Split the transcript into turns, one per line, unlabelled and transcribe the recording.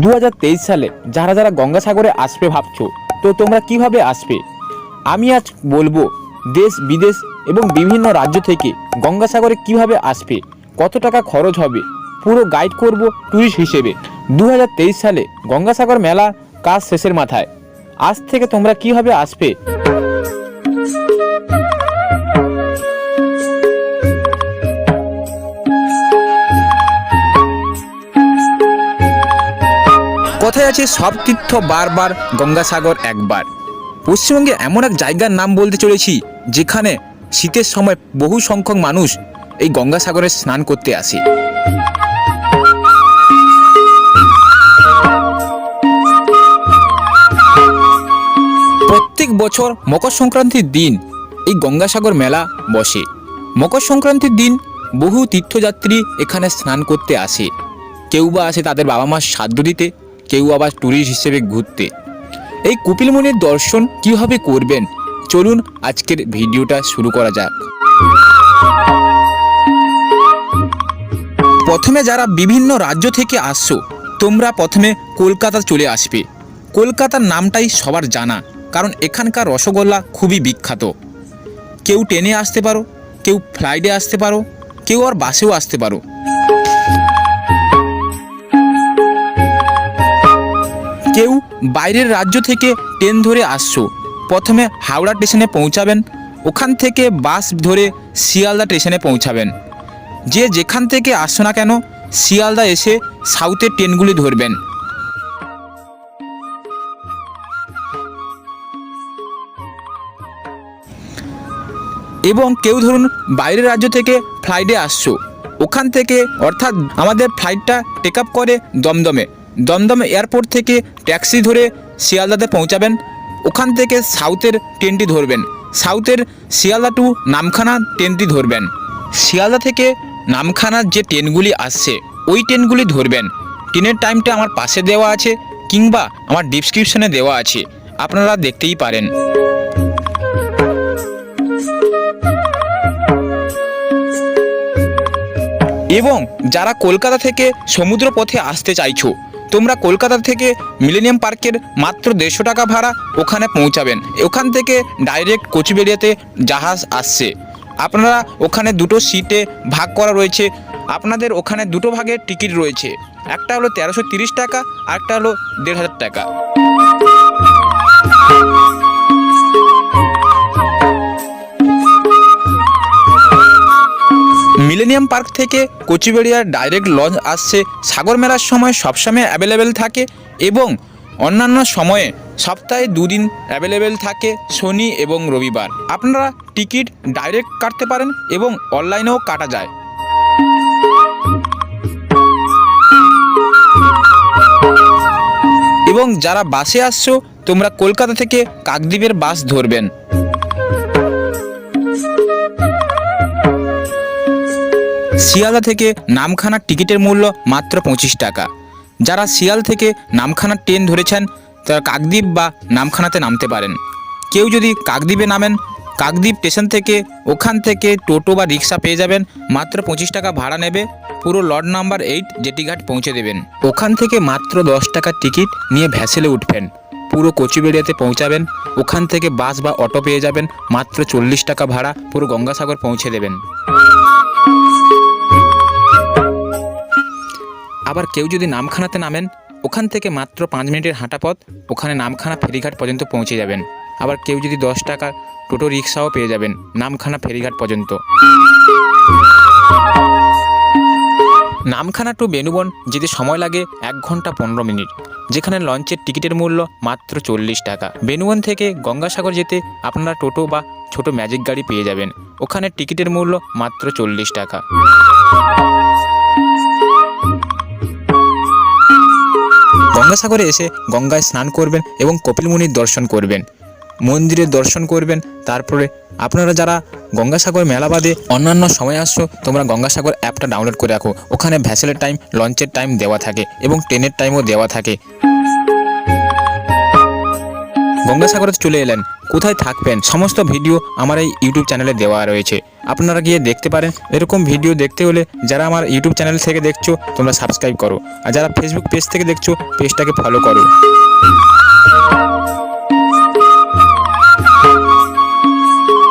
2023 সালে যারা যারা গঙ্গাসাগরে আসবে ভাবছো, তো তোমরা কিভাবে আসবে আমি আজ বলবো। দেশ বিদেশ এবং বিভিন্ন রাজ্য থেকে গঙ্গাসাগরে কিভাবে আসবে, কত টাকা খরচ হবে, পুরো গাইড করব ট্যুরিস্ট হিসেবে। 2023 সালে গঙ্গাসাগর মেলা কাজ শেষের মাথায়। আজ থেকে তোমরা কিভাবে আসবে কথায় আছে, সব তীর্থ বারবার গঙ্গাসাগর একবার। পশ্চিমবঙ্গে এমন এক জায়গার নাম বলতে চলেছি যেখানে শীতের সময় বহু সংখ্যক মানুষ এই গঙ্গাসাগরে স্নান করতে আসে। প্রত্যেক বছর মকর সংক্রান্তির দিন এই গঙ্গাসাগর মেলা বসে। মকর সংক্রান্তির দিন বহু তীর্থযাত্রী এখানে স্নান করতে আসে। কেউ বা আসে তাদের বাবা মার শ্রাদ্ধ দিতে, কেউ আবার ট্যুরিস্ট হিসেবে ঘুরতে। এই কপিলমুনির দর্শন কিভাবে করবেন, চলুন আজকের ভিডিওটা শুরু করা যাক। প্রথমে যারা বিভিন্ন রাজ্য থেকে আসছো, তোমরা প্রথমে কলকাতা চলে আসবে। কলকাতার নামটাই সবার জানা, কারণ এখানকার রসগোল্লা খুবই বিখ্যাত। কেউ ট্রেনে আসতে পারো, কেউ ফ্লাইটে আসতে পারো, কেউ আর বাসেও আসতে পারো। কেউ বাইরের রাজ্য থেকে ট্রেন ধরে আসছো, প্রথমে হাওড়া স্টেশনে পৌঁছাবেন, ওখান থেকে বাস ধরে শিয়ালদা স্টেশনে পৌঁছাবেন। যে যেখান থেকে আসছো না কেন, শিয়ালদা এসে সাউথের ট্রেনগুলি ধরবেন। এবং কেউ ধরুন বাইরের রাজ্য থেকে ফ্লাইটে আসছো, ওখান থেকে অর্থাৎ আমাদের ফ্লাইটটা টেক আপ করে দমদমে এয়ারপোর্ট থেকে ট্যাক্সি ধরে শিয়ালদাতে পৌঁছাবেন। ওখান থেকে সাউথের ট্রেনটি ধরবেন, সাউথের শিয়ালদা টু নামখানা ট্রেনটি ধরবেন। শিয়ালদা থেকে নামখানার যে ট্রেনগুলি আসছে ওই ট্রেনগুলি ধরবেন। ট্রেনের টাইমটা আমার পাশে দেওয়া আছে কিংবা আমার ডিসক্রিপশনে দেওয়া আছে, আপনারা দেখতেই পারেন। এবং যারা কলকাতা থেকে সমুদ্র পথে আসতে চাইছো, তোমরা কলকাতা থেকে মিলেনিয়াম পার্কের মাত্র 150 টাকা ভাড়া ওখানে পৌঁছাবেন। ওখান থেকে ডাইরেক্ট কোচবিহারিতে জাহাজ আসছে। আপনারা ওখানে দুটো সিটে ভাগ করা রয়েছে, আপনাদের ওখানে দুটো ভাগের টিকিট রয়েছে। একটা হলো 1330 টাকা, আরেকটা হলো 1500 টাকা। মিলেনিয়াম পার্ক থেকে কোচবিহার ডাইরেক্ট লঞ্চ আসছে। সাগর মেলার সময় সবসময় অ্যাভেলেবেল থাকে এবং অন্যান্য সময়ে সপ্তাহে 2 দিন অ্যাভেলেবেল থাকে, শনি এবং রবিবার। আপনারা টিকিট ডাইরেক্ট কাটতে পারেন এবং অনলাইনেও কাটা যায়। এবং যারা বাসে আসছো, তোমরা কলকাতা থেকে কাকদ্বীপের বাস ধরবেন। শিয়ালদা থেকে নামখানার টিকিটের মূল্য মাত্র 25 টাকা। যারা শিয়াল থেকে নামখানার ট্রেন ধরেছেন তারা কাকদ্বীপ বা নামখানাতে নামতে পারেন। কেউ যদি কাকদ্বীপে নামেন, কাকদ্বীপ স্টেশন থেকে ওখান থেকে টোটো বা রিক্সা পেয়ে যাবেন, মাত্র 25 টাকা ভাড়া নেবে, পুরো লট নাম্বার 8 জেটিঘাট পৌঁছে দেবেন। ওখান থেকে মাত্র 10 টাকার টিকিট নিয়ে ভ্যাসেলে উঠবেন, পুরো কোচবিহারিতে পৌঁছাবেন। ওখান থেকে বাস বা অটো পেয়ে যাবেন, মাত্র 40 টাকা ভাড়া, পুরো গঙ্গাসাগর পৌঁছে দেবেন। আবার কেউ যদি নামখানাতে নামেন, ওখান থেকে মাত্র 5 মিনিটের হাঁটা পথ, ওখানে নামখানা ফেরিঘাট পর্যন্ত পৌঁছে যাবেন। আবার কেউ যদি 10 টাকার টোটো রিক্সাও পেয়ে যাবেন নামখানা ফেরিঘাট পর্যন্ত। নামখানা টু বেনুবন যেতে সময় লাগে 1 ঘন্টা 15 মিনিট, যেখানে লঞ্চের টিকিটের মূল্য মাত্র 40 টাকা। বেনুবন থেকে গঙ্গাসাগর যেতে আপনারা টোটো বা ছোট ম্যাজিক গাড়ি পেয়ে যাবেন, ওখানে টিকিটের মূল্য মাত্র 40 টাকা। গঙ্গাসাগরে এসে গঙ্গায় স্নান করবেন এবং কপিলমুনির দর্শন করবেন, মন্দিরের দর্শন করবেন। তারপরে আপনারা যারা গঙ্গাসাগর মেলা বাদে অন্যান্য সময় আসছো, তোমরা গঙ্গাসাগর অ্যাপটা ডাউনলোড করে রাখো। ওখানে ভ্যাসেলের টাইম, লঞ্চের টাইম দেওয়া থাকে এবং ট্রেনের টাইমও দেওয়া থাকে। গঙ্গাসাগরে চলে এলেন, কোথায় থাকবেন সমস্ত ভিডিও আমার এই ইউটিউব চ্যানেলে দেওয়া রয়েছে, আপনারা গিয়ে দেখতে পারেন। এরকম ভিডিও দেখতে হলে যারা আমার ইউটিউব চ্যানেল থেকে দেখছো তোমরা সাবস্ক্রাইব করো, আর যারা ফেসবুক পেজ থেকে দেখছো পেজটাকে ফলো করো।